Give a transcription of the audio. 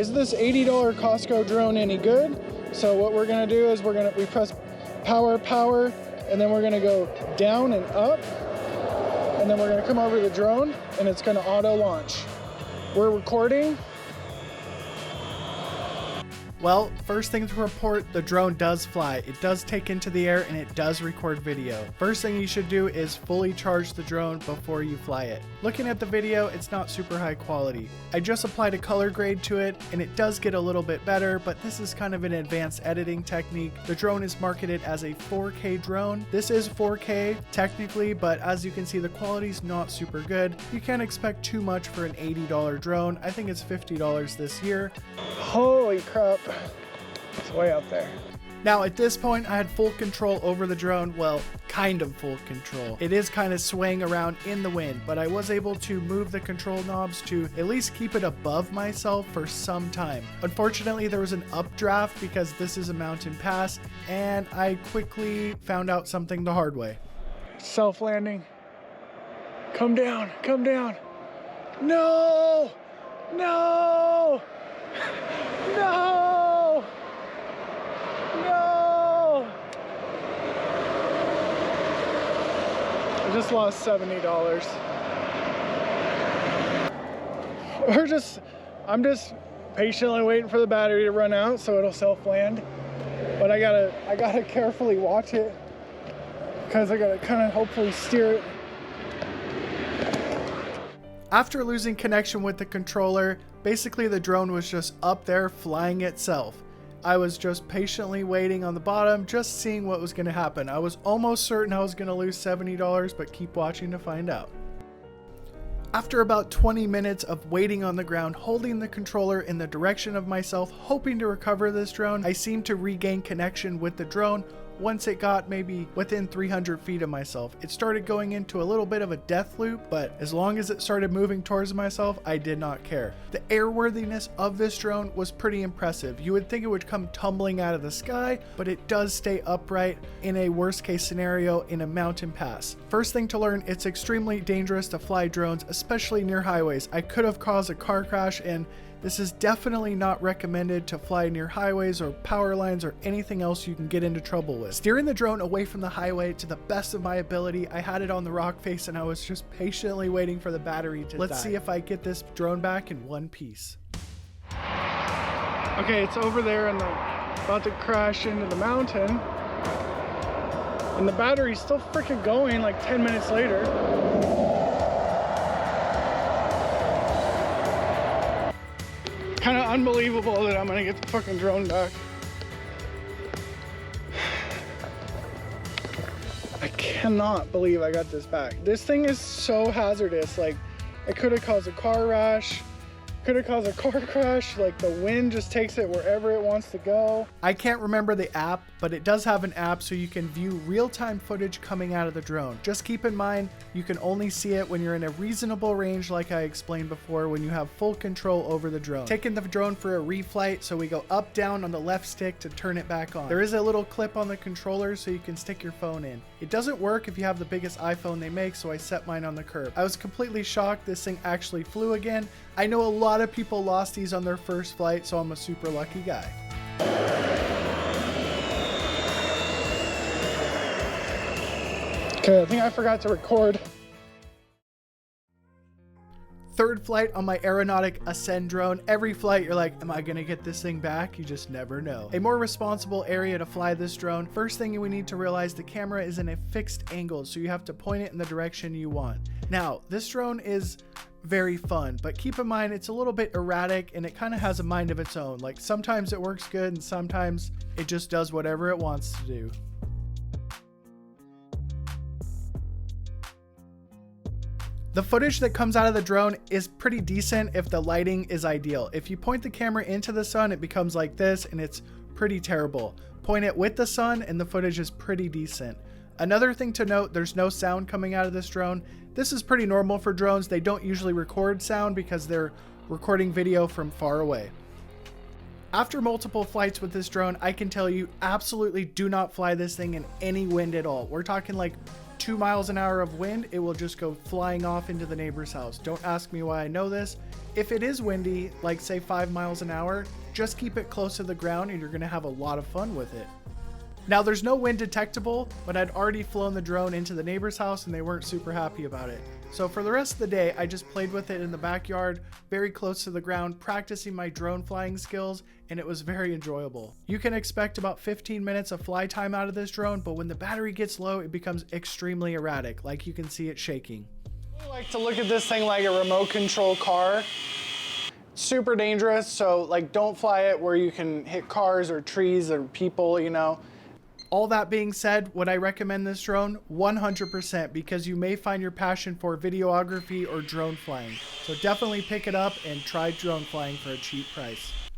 is this $80 Costco drone any good? So what we're gonna do is we press power, and then we're gonna go down and up, and then we're gonna come over the drone, and it's gonna auto launch. We're recording. Well, first thing to report, the drone does fly. It does take into the air and it does record video. First thing you should do is fully charge the drone before you fly it. Looking at the video, it's not super high quality. I just applied a color grade to it and it does get a little bit better, but this is kind of an advanced editing technique. The drone is marketed as a 4K drone. This is 4K technically, but as you can see, the quality's not super good. You can't expect too much for an $80 drone. I think it's $50 this year. Holy crap. It's way up there. Now at this point I had full control over the drone, well, kind of full control. It is kind of swaying around in the wind, but I was able to move the control knobs to at least keep it above myself for some time. Unfortunately, there was an updraft because this is a mountain pass, and I quickly found out something the hard way. Self-landing. Come down, come down. No! No! No! No! I just lost $70. I'm just patiently waiting for the battery to run out so it'll self-land. But I gotta carefully watch it because I gotta kind of hopefully steer it. After losing connection with the controller, basically the drone was just up there flying itself. I was just patiently waiting on the bottom, just seeing what was going to happen. I was almost certain I was going to lose $70, but keep watching to find out. After about 20 minutes of waiting on the ground, holding the controller in the direction of myself, hoping to recover this drone, I seemed to regain connection with the drone. Once it got maybe within 300 feet of myself, it started going into a little bit of a death loop, but as long as it started moving towards myself, I did not care. The airworthiness of this drone was pretty impressive. You would think it would come tumbling out of the sky, but it does stay upright in a worst case scenario in a mountain pass. First thing to learn, it's extremely dangerous to fly drones, especially near highways. I could have caused a car crash, and this is definitely not recommended to fly near highways or power lines or anything else you can get into trouble with. Steering the drone away from the highway to the best of my ability, I had it on the rock face and I was just patiently waiting for the battery to die. Let's see if I get this drone back in one piece. Okay, it's over there and about to crash into the mountain. And the battery's still freaking going like 10 minutes later. Kind of unbelievable that I'm gonna get the fucking drone back. I cannot believe I got this back. This thing is so hazardous. Like, it could have caused a car crash. Could have caused a car crash. Like, the wind just takes it wherever it wants to go. I can't remember the app, but it does have an app so you can view real-time footage coming out of the drone. Just keep in mind, you can only see it when you're in a reasonable range, like I explained before, when you have full control over the drone. Taking the drone for a reflight, so we go up, down on the left stick to turn it back on. There is a little clip on the controller so you can stick your phone in. It doesn't work if you have the biggest iPhone they make, so I set mine on the curb. I was completely shocked this thing actually flew again. I know a lot of people lost these on their first flight, so I'm a super lucky guy. Okay, I think I forgot to record. Third flight on my Aeronautics Ascend drone. Every flight you're like, am I gonna get this thing back? You just never know. A more responsible area to fly this drone. First thing we need to realize, the camera is in a fixed angle, so you have to point it in the direction you want. Now, this drone is very fun, but keep in mind it's a little bit erratic and it kind of has a mind of its own. Like, sometimes it works good and sometimes it just does whatever it wants to do. The footage that comes out of the drone is pretty decent if the lighting is ideal. If you point the camera into the sun, it becomes like this and it's pretty terrible. Point it with the sun and the footage is pretty decent. Another thing to note, there's no sound coming out of this drone. This is pretty normal for drones. They don't usually record sound because they're recording video from far away. After multiple flights with this drone, I can tell you absolutely do not fly this thing in any wind at all. We're talking like 2 miles an hour of wind, it will just go flying off into the neighbor's house. Don't ask me why I know this. If it is windy, like say 5 miles an hour, just keep it close to the ground and you're gonna have a lot of fun with it. Now there's no wind detectable, but I'd already flown the drone into the neighbor's house and they weren't super happy about it. So for the rest of the day, I just played with it in the backyard, very close to the ground, practicing my drone flying skills, and it was very enjoyable. You can expect about 15 minutes of fly time out of this drone, but when the battery gets low, it becomes extremely erratic, like you can see it shaking. I like to look at this thing like a remote control car. Super dangerous, so like don't fly it where you can hit cars or trees or people, you know. All that being said, would I recommend this drone? 100%, because you may find your passion for videography or drone flying. So definitely pick it up and try drone flying for a cheap price.